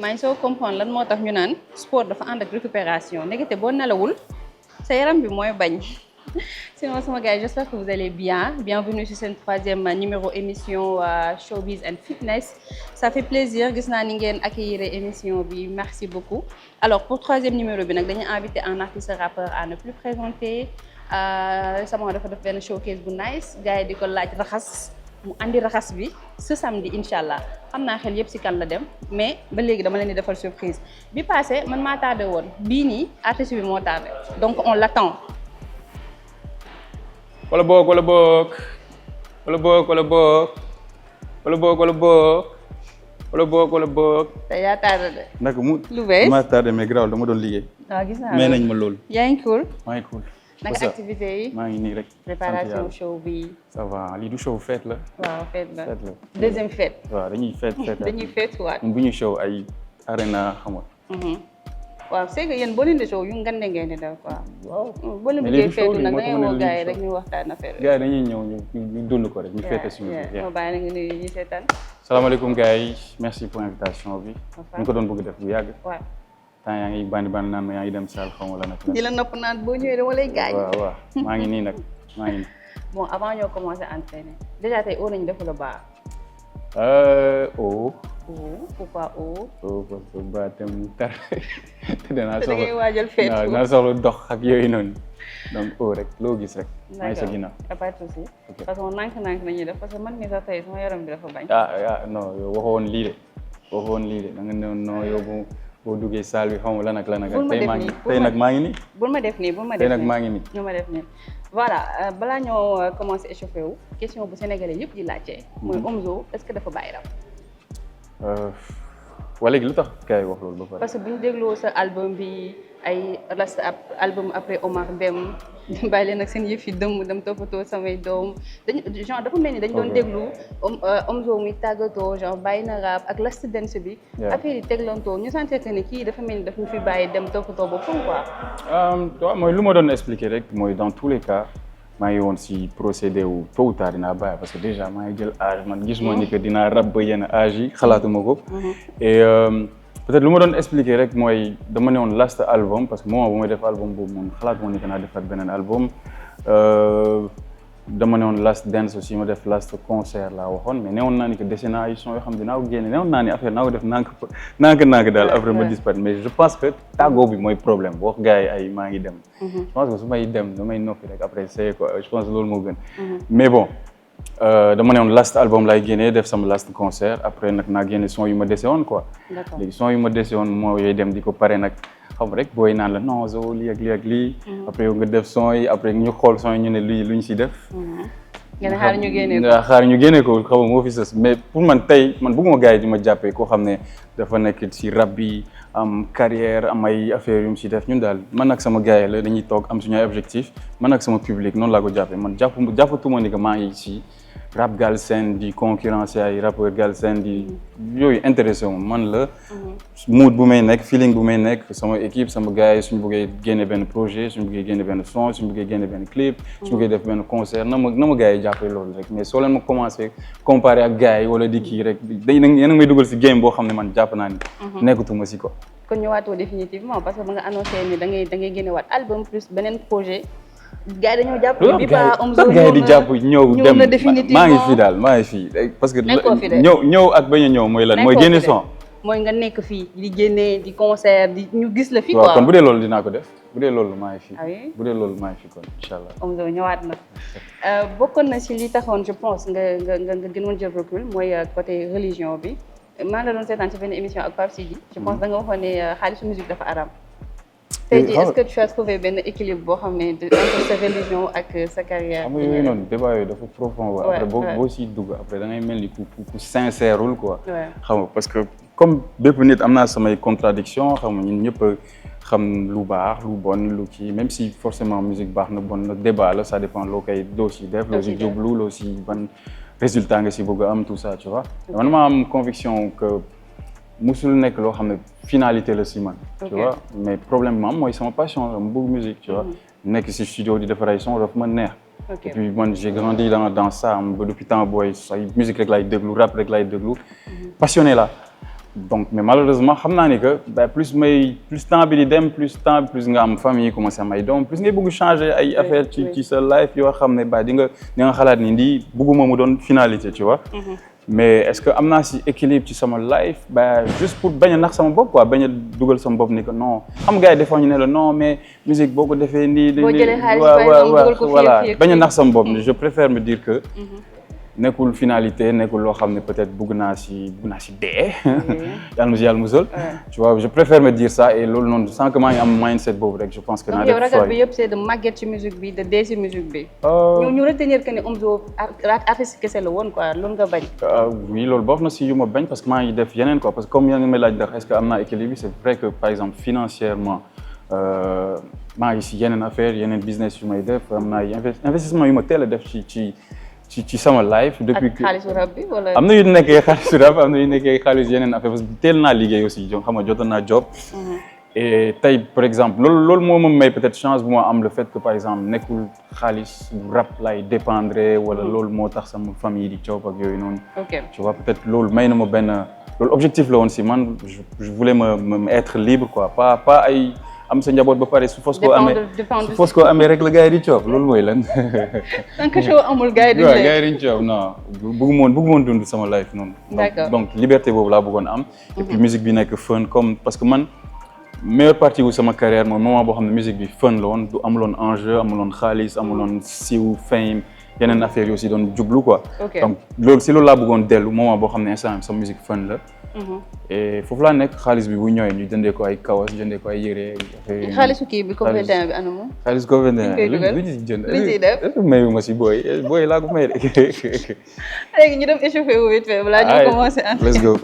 maa ngi soo comprendre lan moo tax ñu naan sport dafa ànd ak récupération ndekete boo nelawul sa yaram bi mooy bañ. Sinon sama gars j'espère que vous allez bien. Bienvenue sur cette troisième numéro émission Showbiz and Fitness. Ça fait plaisir gis naa ni ngeen accueillir émission bi, merci beaucoup. Alors pour troisième numéro bi nag dañuy invité un artiste rappeur à ne plus présenter. Sama dafa def benn showcase bu nice gars yi di ko laaj raxas mu andi raxas bi ce samedi incha allah xam naa xel yëpp si kan la dem mais ba léegi dama leen di defal surprise bi passé man maa tardé woon bii nii artiste bi moo tardé donc on l'attend. wala boog wala boog wala boog wala boog wala boog wala boog wala boog wala boog. te yaa tardé de. naka mu lu bees maa tardé mais grave dama doon liggéey. waaw gis naa mais nañ ma loolu. yaa ngi cool. maa ngi cool. naka activité yi. maa ngi nii rek. préparation show bi. ça va lii du show fête la. waaw fête la fête la. deuxième fête. waaw dañuy fête dañuy fête waat. bu ñu show ay arena xam nga. waaw c'est que yéen boo leen di show yu ngande ngeen di def quoi. waaw boo leen bëggee feetu nag da ngay woo gars yi rek ñu waxtaan affaire gars yi dañuy ñëw ñu dund ko rek ñu feete suñu biir. moo bàyyi na nga nuyu ñu seetaan. salaamaaleykum gars yi merci pour invitation bi. ñu ko doon bëgg def bu yàgg. waaw. temps yaa ngi bandi naan ma yaa ngi dem salle xaw ma la nag. di la nopp naan boo ñëwee dama lay gaañ. waaw maa ngi nii nag maa ngi nii. bon avant ñoo commencé entraîner déjà tey oo nañu def la baax. Pourquoi oh? Parce que baatam tar te danaa soxla da ngay waajal feetu waaw dinaa soxla dox ak yooyu noonu donc rek loo gis rek. maa ngi sa ginnaaw pas de souci. parce que nànk-nànk nañuy def parce que man mii sax tey sama yaram bi dafa bañ. non yow waxoon lii de da nga ne non yow boo duggee salle bi xaw ma lan ak lan ak. tey nag maa ngi nii. bul ma def nii tey nag maa ngi nii. ñu ma def nii. voilà balaa ñoo commencé échauffé wu question bu sénégalais yëpp di laajte. mooy Omzo est-ce que dafa bàyyi rap. wala léegi lu tax gars yi wax loolu ba pare. parce que bu ñu dégloo sa album bi ay reste album après Omar dem bàyyi leen ak seen yëf yi dem toppatoo samay doom dañu genre dafa mel ni dañ doon déglu Omzo muy tàggatoo genre bàyyi na rap ak last dance bi. affaire yi teglantoo ñu sentir que ni kii dafa mel ni daf ñu fi bàyyi dem toppatoo boppam quoi. waaw mooy lu ma doon expliquer rek mooy dans tous les cas. maa ngi woon si procédé wu tôt ou tard dinaa bàyyi parce que déjà maa ngi jël âge man gisuma ni que dinaa rab ba yenn âge yi xalaatuma ko. et peut-être lu ma doon expliquer rek mooy dama ne woon last album parce que moment bu may def album boobu moom xalaatuma ni que naa defaat beneen album. dama ne woon last dance aussi ma def last concert laa waxoon mais newoon naa ni que dese naa ay son yoo xam dinaa ko génne newoon naa ni affaire naa ko def nànk daal après ma disparaître mais je pense que tàggoo bi mooy problème wax gars yi ay maa ngi dem. je pense que su may dem damay noppi rek après c'est quoi je pense que loolu moo gën. mais bon dama ne woon last album laay génnee def sama last concert après nag naa génne son yu ma dese woon quoi. léegi son yu ma dese woon moo yooyu dem di ko pare nag. xam rek booy naan la non zo lii ak lii. après yow nga def son yi après ñu xool son yi ñu ne lii lu ñu si def. nga xaar ñu génne ko xaw ma moo fi sës mais pour man tey man bëgguma gars yi di ma jàppee koo xam ne dafa nekk si rap bi am carrière am ay affaires yu mu si def ñun daal man ak sama gars yi la dañuy toog am suñu ay objectif man ak sama public noonu laa ko jàppee man jàppatuma ni que maa ngi si rap Galsen di concurrence ay rappeur Galsen di yooyu intéressé wu man la mood bu may nekk feeling bu may nekk sama équipe sama gars yi suñu bëggee génne benn projet suñu bëggee génne benn son suñu bëggee génne benn clip suñu bëggee def benn concert na ma gars yi jàppale loolu rek mais soo leen ma commencé comparé ak gars yi wala di kii rek yéen a may dugal si game boo xam ne man jàpp naa ni nekkatuma si ko kon ñëwaatoo définitivement parce que ba nga annoncé ni da ngay génne waat album plus beneen projet gars yi dañoo jàpp bi ba Omzo gars yi di jàpp ñëw dem maa ngi fii daal maa ngi fii parce que ñëw ak bañ a ñëw mooy lan mooy génne son mooy nga nekk fii di génne di concert di ñu gis la fii quoi. waaw kon bu dee loolu dinaa ko def bu dee loolu maa ngi fii. ah oui bu dee loolu maa ngi fii kon incha allah. Omzo ñëwaat na bokkoon na si li taxoon je pense nga gënoon jël recul mooy côté religion bi maa ngi la doon seetaan ci benn émission ak Pape Sidi. je pense da nga waxoon ne xaalisu musique dafa aram. tey jii est-ce que tu as trouvé benn équilibre boo xam ne entre sa religion ak sa carrière. xam nga yooyu noonu débat yooyu dafa profond. après boo siy dugg après da ngay mel ni ku sincèreul quoi. xam nga parce que comme bépp nit am naa samay contradiction xam nga ñun ñëpp xam lu baax lu bon lu kii même si forcément musique baax na bon na débat la ça dépend loo koy doo si def. loo si jublu loo si ban résultat nga si bëgg a am tout ça tu vois. man maa am conviction que. musul nekk loo xam ne finalité la si man. tu vois mais problème bi ma am mooy sama passion la mu bëgg musique tu vois. nekk si studio di defar ay son daf ma neex. et puis man j'ai grandi dans ça ba depuis temps booy ay musique rek laay déglu rap rek laay déglu. passionné la donc mais malheureusement xam naa ni que plus temps bi di dem plus nga am famille commencé am ay doom plus ngay bëgg changer ay affaire ci sa life yoo xam ne di nga xalaat ni lii bëgguma mu doon finalité tu vois. mais est-ce que am naa si équilibre ci sama life juste pour bañ a nax sama bopp quoi bañ a dugal sama bopp ni que non xam nga gars yi des fois ñu ne la non mais musique boo ko defee nii. boo jëlee xaalis voilà bañ a nax sama bopp je préfère me dire que. nekkul finalité nekkul loo xam ne peut-être bëgg naa si dee. yàlla musal. tu vois je préfère me dire ça et loolu noonu sans que maa ngi am mindset boobu rek je pense que. naa def ragal bi yëpp c'est de màgget ci musique bi de dee ci musique bi. ñu retenir que ne Omzo artiste kese la woon quoi loolu nga bañ. oui loolu bokk na si yu ma bañ parce que maa ngi def yeneen quoi parce que comme yaa ngi may laaj ndax est-ce que am naa équilibre c'est vrai que par exemple financièrement maa ngi si yeneen affaire yeneen business yu may def am naa investissement yu ma teel a def ci sama life depuis que xaalisu rab bi wala. am na yu nekkee xaalisu rab am na yu nekkee xaalis yeneen affaire parce que teel naa liggéey aussi xam nga jotoon naa job. et tey par exemple loolu moo ma may peut-être chance bu ma am le fait que par exemple nekkul xaalis rab lay dépendre wala loolu moo tax sama famille di coow ak yooyu noonu. tu vois peut-être loolu may na ma loolu objectif la woon si man je voulais me être libre quoi pas ay. am sa njaboot ba pare su fos koo amee rek la gars yi di coob loolu mooy lan. tant que show amul gars yi duñ gars yi duñ coob non bëgguma woon dund sama life noonu. donc liberté boobu laa bëggoon am. et puis musique bi nekk fun comme parce que man meilleure partie wu sama carrière mooy moment boo xam ne musique bi fun la woon du amuloon enjeu amuloon xaalis amuloon siiw fame yeneen affaires yi aussi doon jublu quoi. donc loolu laa bëggoon dellu moment boo xam ne instant sama musique fun la. et foofu laa nekk xaalis bi bu ñëwee ñu jëndee ko ay kawas jëndee ko ay yére. xaalisu kii bi Covid-19 bi anamu. xaalis Covid-19 lu ñu jënd. lu ciy def mayu ma si booy laa ko may de. léegi ñu dem échauffé wu vite fait balaa ñu commencé. let's go.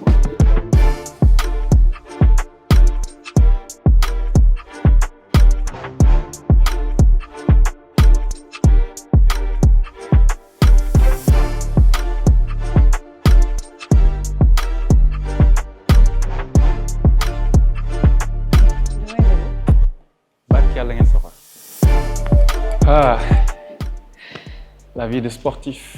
La vie de sportif.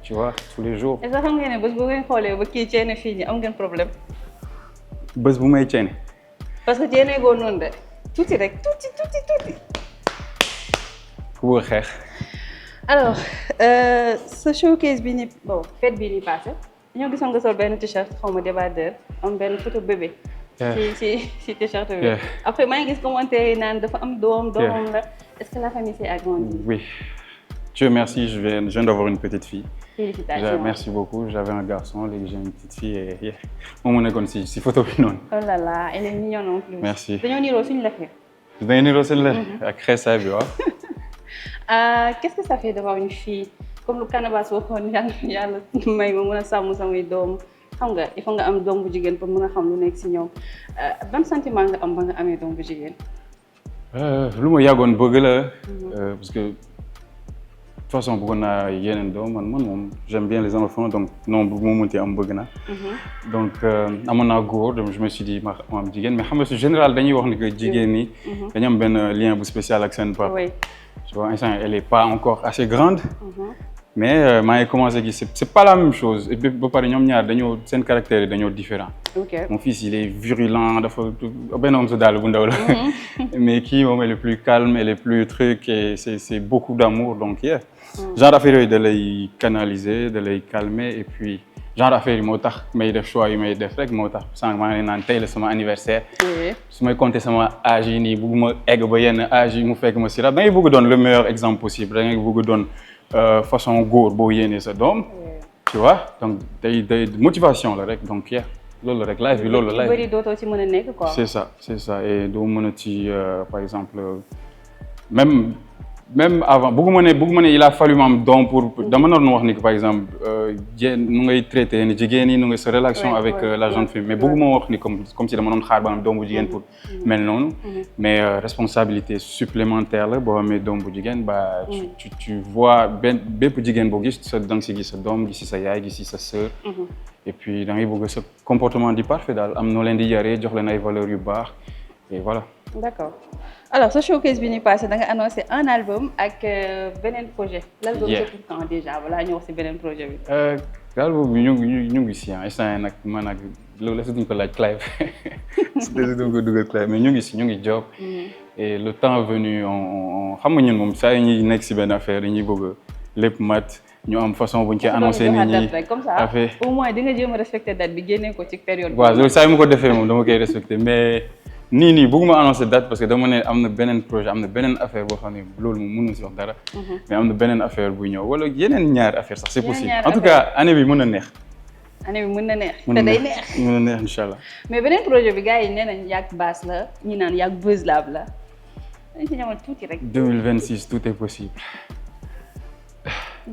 Tu vois, tous les jours. est-ce que xam ngeen ne bés bu ngeen xoolee ba kii ceene fii nii am ngeen problème. bés bu may ceene. parce que ceene goo noonu de tuuti rek tuuti. ku bëgg xeex. alors sa showcase bi nii bon fête bii nii passé ñoo gisoon nga sol benn t-shirt xaw ma débardeur am benn photo bébé. ci t-shirt bi. après maa ngi gis commentaire yi naan dafa am doomam la. Est-ce que la famille s'est agrandie? Oui. Dieu merci, je viens d'avoir une petite fille. Félicitations. Merci beaucoup. J'avais un garçon, là, j'ai une petite fille et on est comme si photo bi noonu. Oh là là, elle est mignonne en plus. Merci. dañoo niroo suñu lëkk. dañoo niroo seen lëkk. ak xeesaay bi waaw. Qu'est-ce que ça fait d'avoir une fille comme lu Canabasse waxoon yàlla may ma mën a sàmm samay doom xam nga il faut nga am doom bu jigéen pour mën a xam lu nekk si ñoom ban sentiment nga am ba nga amee doom bu jigéen. lu ma yàggoon bëgg la parce que de toute façon bëggoon naa yeneen doom man moom j'aime bien les enfants donc non bu ma mënti am bëgg na donc amoon naa góor donc je me suis dit ma am jigéen mais xam nga su général dañuy wax ni que jigéen ñi dañu am benn lien bu spécial ak seen papa tu vois instant elle est pas encore assez grande mais maa ngi commencé gis c'est pas la même chose et puis ba pare ñoom ñaar dañoo seen caractère yi dañoo différent mon fils il est virulent dafa benn homme sa daal bu ndaw la mais kii moom elle est plus calme elle est plus truc et c'est beaucoup d'amour donc genre affaire yooyu da lay canaliser da lay calmer et puis genre affaire yi moo tax may def choix yu may def rek moo tax sànq maa ngi naan tey la sama anniversaire su may compter sama âge yi nii bëgguma egg ba yenn âge yi mu fekk ma si rab da ngay bëgg doon le meilleur exemple possible da ngay bëgg doon façon góor boo yéenee sa doom tu vois donc day motivation la rek donc loolu rek life bi loolu la life bëri dootoo ci mën a nekk quoi c'est ça et doo mën a ci par exemple même avant bëgguma ne il a fallu ma am don pour dama naroon wax ni que par exemple nu ngay traité ni jigéen ñi nu ngay sa relation avec la jeune fille mais bëgguma wax ni comme si dama doon xaar ba am doom bu jigéen pour mel noonu mais responsabilité supplémentaire la boo amee doom bu jigéen ba tu vois bépp jigéen boo gis sa da nga si gis sa doom gis si sa yaay gis si sa sœur et puis da ngay bëgg sa comportement di parfait daal am noo leen di yaree jox leen ay valeurs yu baax et voilà D'accord. Alors ce showcase bi ñu passé da nga annoncé un album ak beneen projet. L'album c'est pour quand déjà voilà ñu wax ci beneen projet bi. Album bi ñu ngi si instant nag man ak loolu la si duñ ko laaj Clive si duñ ko dugal Clive mais ñu ngi job. Et le temps venu on xam nga ñun moom saa yi ñuy nekk si benn affaire dañuy bëgg lépp mat ñu am façon bu ñu koy annoncé nit ñi comme ça au moins di nga jéem a respecté date bi génne ko ci période. waaw loolu saa yi ma ko defee moom dama koy respecté mais nii bëgguma annoncé date parce que dama ne am na beneen projet am na beneen affaire boo xam ne loolu moom mënuñ si wax dara. mais am na beneen affaire buy ñëw wala yeneen ñaari affaire sax c'est possible en tout cas année bi mën na neex. année bi mën na neex te day neex. mën na neex incha allah. mais beneen projet bi gars yi nee nañ yàgg Bass la ñi naan yàgg Buzz Lab la dañ si ñëwoon tuuti rek. 2026 tout est possible.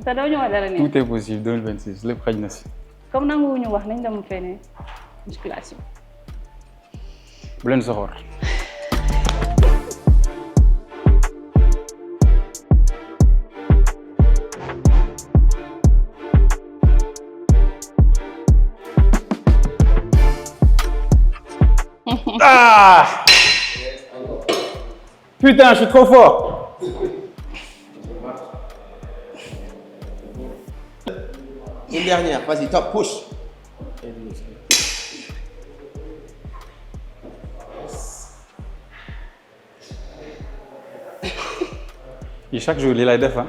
te doo ñëwaat dara ne. tout est possible 2026 lépp xaj na si. comme nanguwuñu wax nañ dem fene musculation. bu leen soxor. Ah! Putain, je suis trop fort! Une dernière, vas-y, top, push. Et chaque jour, il a des fins.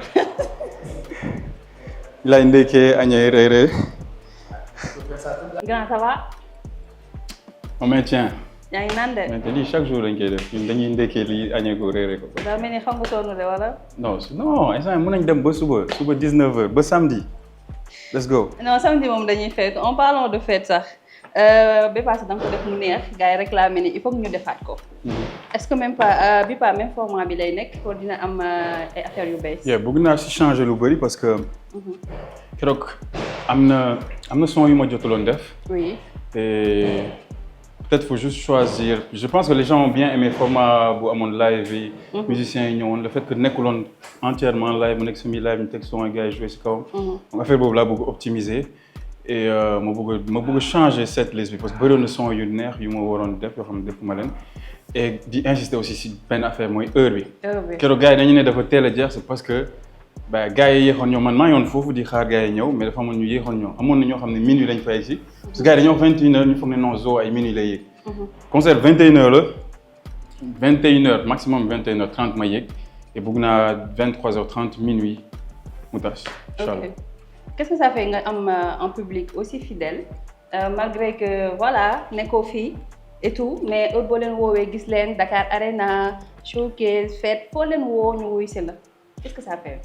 Il a une déquée, agnès, réré. Grand, ça va? On maintient. yaa ngi naan de. Mais lii chaque jour dañ koy def ñun dañuy ndekkee lii añee ko réeré ko. daa mel ni xam nga sonn de wala. non instant mën nañ dem ba suba 19h ba samedi. let's go. non samedi moom dañuy fête en parlant de fête sax ba passé da nga ko def mu neex gars yi réclamé ni il faut que ñu defaat ko. est-ce que même pas bi pas même format bi lay nekk kon dina am ay affaires yu bees. bëgg naa si changer lu bëri parce que. keroog am na son yu ma jotuloon def. oui. et peut-être faut juste choisir je pense que les gens ont bien aimé format bu amoon live yi. musiciens yi ñëwoon le fait que nekkuloon entièrement live mu nekk semi live ñu teg son gars yi joué si kaw. donc affaire boobu laa bëgg optimiser. et ma bëgg changer cette liste bi parce que bëri na son yu neex yu ma waroon def yoo xam ne defuma leen. et di insister aussi si benn affaire mooy heure bi. keroog gars yi dañu ne dafa teel a jeex c'est parce que ba gars yi yéexoon ñëw man maa ngi woon foofu di xaar gars yi ñëw mais dafa amoon ñu yéexoon ñëw amoon na ñoo xam ne minuit lañ fay si. parce que gars yi dañoo 21h ñu foog ne non zoo ay minuit lay yéeg. concert 21h la 21h maximum 21h30 ma yéeg et bëgg naa 23h30 minuit mu tas. incha allah. Qu'est-ce que ça fait nga am un public aussi fidèle malgré que voilà nekkoo fii et tout mais heure boo leen woowee gis leen Dakar Arena showcase fête foo leen woo ñu wuy si la qu'est-ce que ça fait.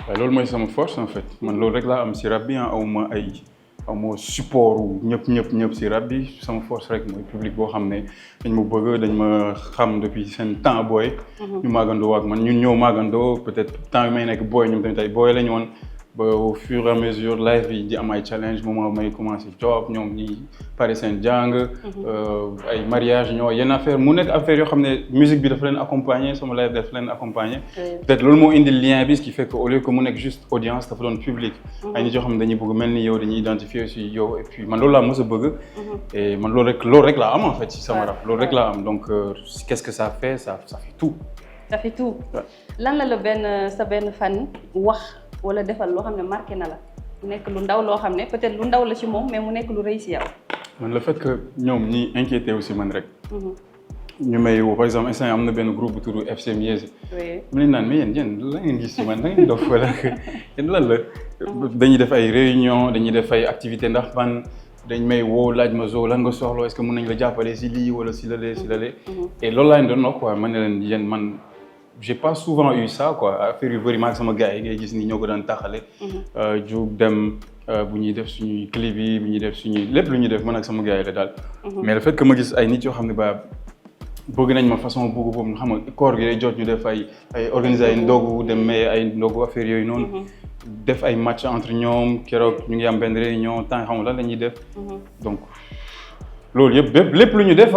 waaw loolu mooy sama force en fait man loolu rek laa am si rap bi awma support ñëpp si rap bi sama force rek mooy public boo xam ne dañ ma bëgg dañ ma xam depuis seen temps booy. ñu màggandoo ak man ñun ñëw màggandoo peut-être temps yi may nekk booy ñoom tamit ay booy lañu woon. ba au fur et à mesure live yi di am ay challenge moment may commencé job ñoom ñi pare seen jàng. ay mariage ñoo yenn affaire mu nekk affaire yoo xam ne musique bi dafa leen accompagner sama live dafa leen accompagner. peut-être loolu moo indi lien bi ce qui fait que au lieu que mu nekk juste audience dafa doon public. ay nit yoo xam ne dañuy bëgg mel ni yow dañuy identifier aussi yow et puis man loolu laa mës a bëgg. et man loolu rek laa am en fait ci sama rap loolu rek laa am donc qu'est-ce que ça fait ça fait tout. ça fait tout lan la sa benn fan wax. wala defal loo xam ne marqué na la mu nekk lu ndaw loo xam ne peut-être lu ndaw la ci moom mais mu nekk lu rëy ci yow. man le fait que ñoom ñi inquiété aussi man rek. ñu may woo par exemple instant am na benn groupe bu tudd FC Miez. oui mu ne naan mais yéen la ngeen gis ci man da ngeen dof wala yéen lan la. dañuy def ay réunion dañuy def ay activités ndax man dañ may woo laaj ma zoo lan nga soxla est-ce que mën nañ la jàppale ci lii wala ci la lee ci la lee. et loolu laa leen doon wax quoi man ne leen yéen man. j'ai pas souvent eu ça quoi affaire yu bëri maag sama gars yi ngay gis ni ñoo ko daan taxale. jug dem bu ñuy def suñuy clip yi bu ñuy def suñuy lépp lu ñuy def man ak sama gars yi la daal. mais le fait que ma gis ay nit yoo xam ne ba bëgg nañ ma façon boobu boobu xam nga koor gi day jot ñu def ay organiser ay ndogu dem may ay ndogu affaire yooyu noonu. def ay match entre ñoom keroog ñu ngi am benn réunion temps xam nga lan la ñuy def. donc. loolu yëpp lépp lu ñu def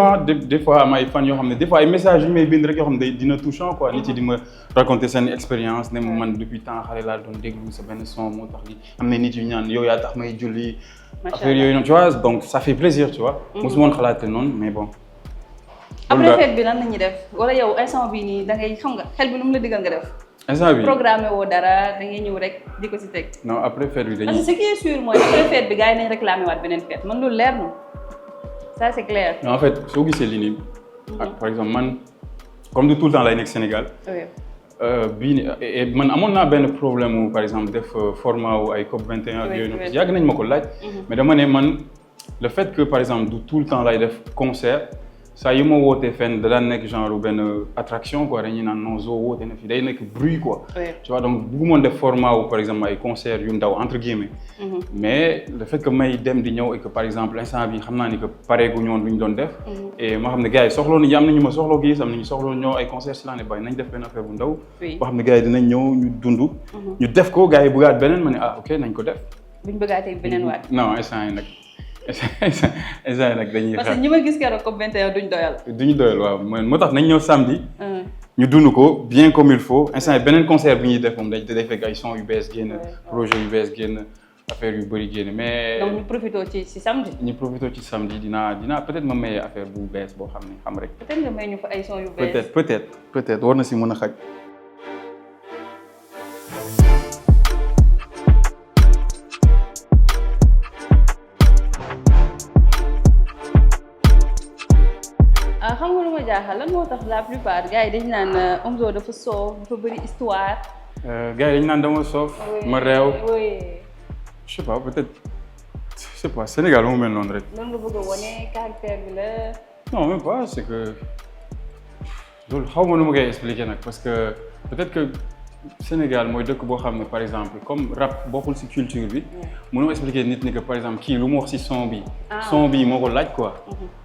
des fois am ay fan yoo xam ne des fois ay messages yu may bind rek yoo xam ne dina touchant quoi nit yi di ma raconter seen expérience ne ma man depuis temps xale laa doon déglu sa benn son moo tax li am na nit yu ñaan yow yaa tax may julli affaire yooyu noonu tu vois donc ça fait plaisir tu vois mosuma woon xalaate noonu mais bon après fête bi lan la ñuy def wala yow instant bii nii da ngay xam nga xel bi lu mu la digal nga def. instant bi programmé woo dara da ngay ñëw rek di ko si teg. non après fête bi parce que ce qui est sûr mooy après fête bi gars yi nañ réclamé waat beneen fête man loolu leer na ça c'est clair. non en fait soo gisee lii nii. par exemple man comme de tout le temps lay nekk Sénégal. bii nii man amoon naa benn problème mu par exemple def format wu ay COP 21 ak yooyu noonu yàgg nañ ma ko laaj. mais dama ne man le fait que par exemple du tout le temps lay def concert. saa yu ma wootee fenn da daan nekk genre benn attraction quoi dañuy naan non Zo woote na fi day nekk bruit quoi. tu vois donc bëggumoon def format wu par exemple ay concert yu ndaw entre guillemets. mais le fait que may dem di ñëw et que par exemple instant bi xam naa ni que pareegu ñoon lu ñu doon def. et ma xam ne gars yi soxloo nañu am nañu ma soxloo gis am nañu soxloo ñëw ay concert si laa ne bàyyi nañ def benn affaire bu ndaw. boo xam ne gars yi dinañ ñëw ñu dund. ñu def ko gars yi bëggaat beneen ma ne ah ok nañ ko def. buñ bëggaatee beneen waat. non instant yi nag. instant nag dañuy parce que ñi ma gis keroog COP 21 duñ doyal. duñu doyal waaw moo tax nañ ñëw samedi. ñu dund ko bien comme il faut instant yi beneen concert bi ñuy def moom day fekk ay son yu bees génn. projet yu bees génn affaire yu bëri génn mais. donc ñu profité ci samedi. ñu profité ci samedi dinaa peut-être ma maye affaire bu bees boo xam ne xam rek. peut-être nga may ñu fa ay son yu bees. peut-être war na si mën a xaj. xam nga lu ma jaaxal lan moo tax la plupart gars yi dañu naan Omzo dafa soof dafa bëri histoire. gars yi dañu naan dama soof. ma réew. oui. je sais pas peut-être je sais pas Sénégal moo mel noonu rek. loolu nga bëgg a wane caractère bi la. non même pas c'est que loolu xaw ma nu ma koy expliquer nag parce que peut-être que Sénégal mooy dëkk boo xam ne par exemple comme rap bokkul ci culture bi. mënoo expliquer nit ni que par exemple kii lu mu wax ci son bi. son bi moo ko laaj quoi.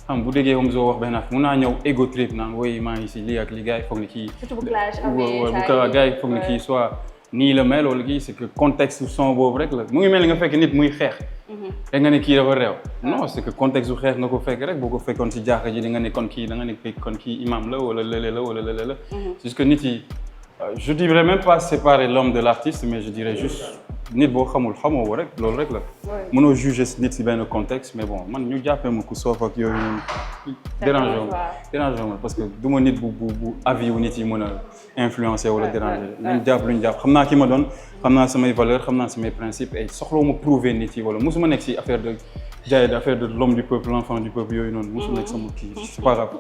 xam bu déggee Omzo wax benn affaire mun naa ñëw ego trip naan woy maa ngi ci lii ak lii gars yi foog ni kii. surtout bu clash bu gars yi foog ni kii soit nii la mel wala kii c'est que contexte son boobu rek la mu ngi mel ni nga fekk nit muy xeex. da nga ne kii dafa réew. non c'est que contexte bu xeex nga ko fekk rek boo ko fekkoon ci jaaxa ji di nga ne kon kii da nga ne kon kii imam la wala lële la wala lële la. c'est juste que nit yi je dirais même pas séparer l'homme de l'artiste mais je dirais juste nit boo xamoo ko rek loolu rek la. mënoo juger nit ci benn contexte mais bon man ñu jàppee ma ku soof ak yooyu noonu. dérange ma parce que du ma nit bu avis wu nit yi mën a influencer wala déranger. nañ jàpp lu ñu jàpp xam naa ki ma doon xam naa samay valeurs xam naa samay principes et soxloo ma prouver nit yi wala mosuma nekk ci affaire de jaay affaire de l'homme du peuple l'enfant du peuple yooyu noonu. mosuma nekk sama kii c'est pas grave.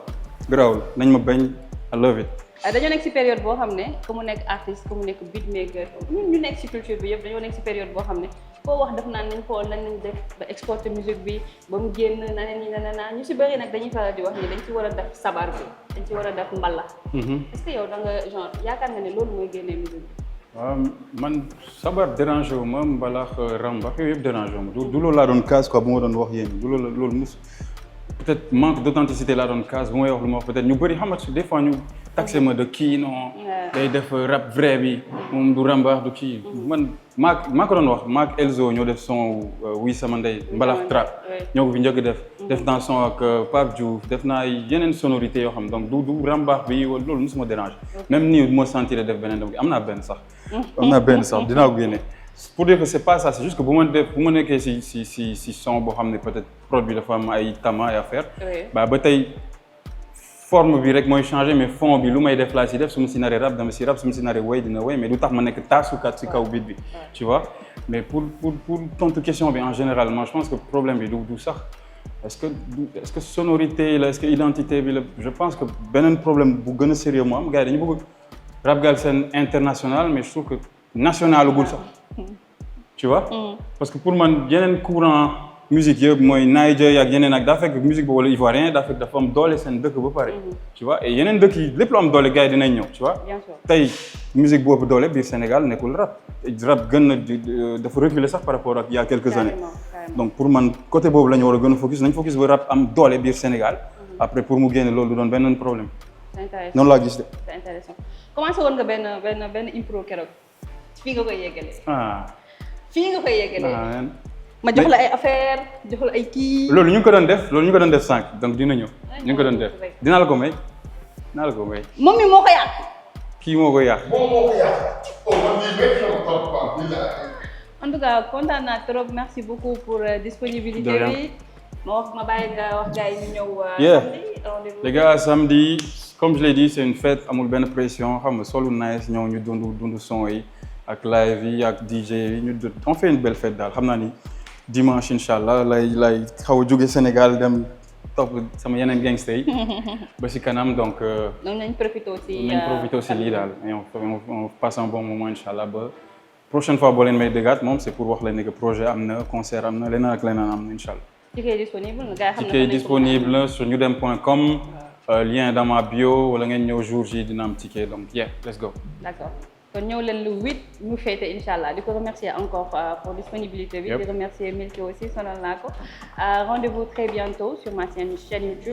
garaawul nañ ma bañ I love it. dañoo nekk ci période boo xam ne que mu nekk artiste que mu nekk beatmaker ñun ñu nekk ci culture bi yëpp dañoo nekk ci période boo xam ne koo wax def naan nañ xool lan nañ def ba exporter musique bi ba mu génn naneen ñi nanana ñu ci bëri nag dañuy faral di wax ni dañ ci war a def sabar bi dañ ci war a def mbala. est-ce que yow da nga genre yaakaar nga ne loolu mooy génnee musique bi. waaw man sabar dérangé wu ma mbalax rambax yooyu yëpp dérangé wu ma du loolu laa doon case quoi bu ma doon wax yéen du loolu mus peut-être manque d'authenticité laa doon case bu may wax lu ma wax peut-être ñu bëri xam nga des fois ñu taxé ma de kii non day def rap vrai bi moom du rambax du kii man maa ko doon wax maak Elzo ñoo def son wuy sama ndey mbalax trap ñoo ko fi njëkk def naa son ak Pape Diouf def naa yeneen sonorité yoo xam donc du rambax bi wala loolu mosuma dérange même nii bu ma sentir def beneen am naa benn sax dinaa ko génne pour dire que c'est pas ça c'est juste que bu ma nekkee si son boo xam ne peut-être prod bi dafa am ay tama ay affaire ba tey forme bi rek mooy changer mais fond bi lu may def laa si def su ma si naree rap dama si rap su ma si naree woy dina woy mais du tax ma nekk taasukat si kaw beat bi tu vois mais pour tontu question bi en général moi je pense que problème bi du sax est-ce que sonorité la est-ce que identité bi la je pense que beneen problème bu gën a sérieux moo am gars yi dañu bëgg rap Galsen international mais je trouve que national gul sax tu vois parce que pour man yeneen courant musique yëpp mooy Niger ak yeneen ak daa fekk musique boobu wala ivoirien daa fekk dafa am doole seen dëkk ba pare tu vois et yeneen dëkk yi lépp lu am doole gars yi dinañ ñëw tu vois tey musique boobu doole biir Sénégal nekkul rap gën na dafa reculer sax par rapport ak il y a quelques années donc pour man côté boobu la ñu war a gën a focus nañ focus ba rap am doole biir Sénégal après pour mu génne loolu du doon benn problème noonu laa gis de c'est intéressant commencé woon nga benn impro keroog fii nga koy yeggalee ma jox la ay affaire jox la ay kii. loolu ñu ngi ko doon def sànq donc dina ñëw. ñu ngi ko doon def dinaa la ko may. moom mi moo ko yàq. kii moo ko yàq. en tout cas kontaan naa trop merci beaucoup pour disponibilité bi. ma bàyyi nga wax gars yi ñu ñëw. rendez-vous. Les gars, samedi, comme je l'ai dit, c'est une fête, amul benn pression, xam nga solu nice ñëw ñu dundu son yi ak live yi ak DJ yi ñu on fait une belle fête daal xam naa ni dimanche inchallah lay xaw a jóge Sénégal dem topp sama yeneen gangster yi ba si kanam donc. donc nañ profité aussi lii daal et on passe un bon moment inchallah ba prochaine fois boo leen may déggaat moom c'est pour wax la ne que projet am na concert am na leneen ak leneen am na inchallah. Ticket disponible nga xam ne ticket disponible sur newdem.com lien dans ma bio wala ngeen ñëw jour J dina am ticket donc yeah let's go. D'accord kon ñëw leen le 8 ñu fêter inchallah di ko remercier encore pour disponibilité bi. di remercier Milky aussi sonal naa ko rendez-vous très bientôt sur ma chaîne YouTube.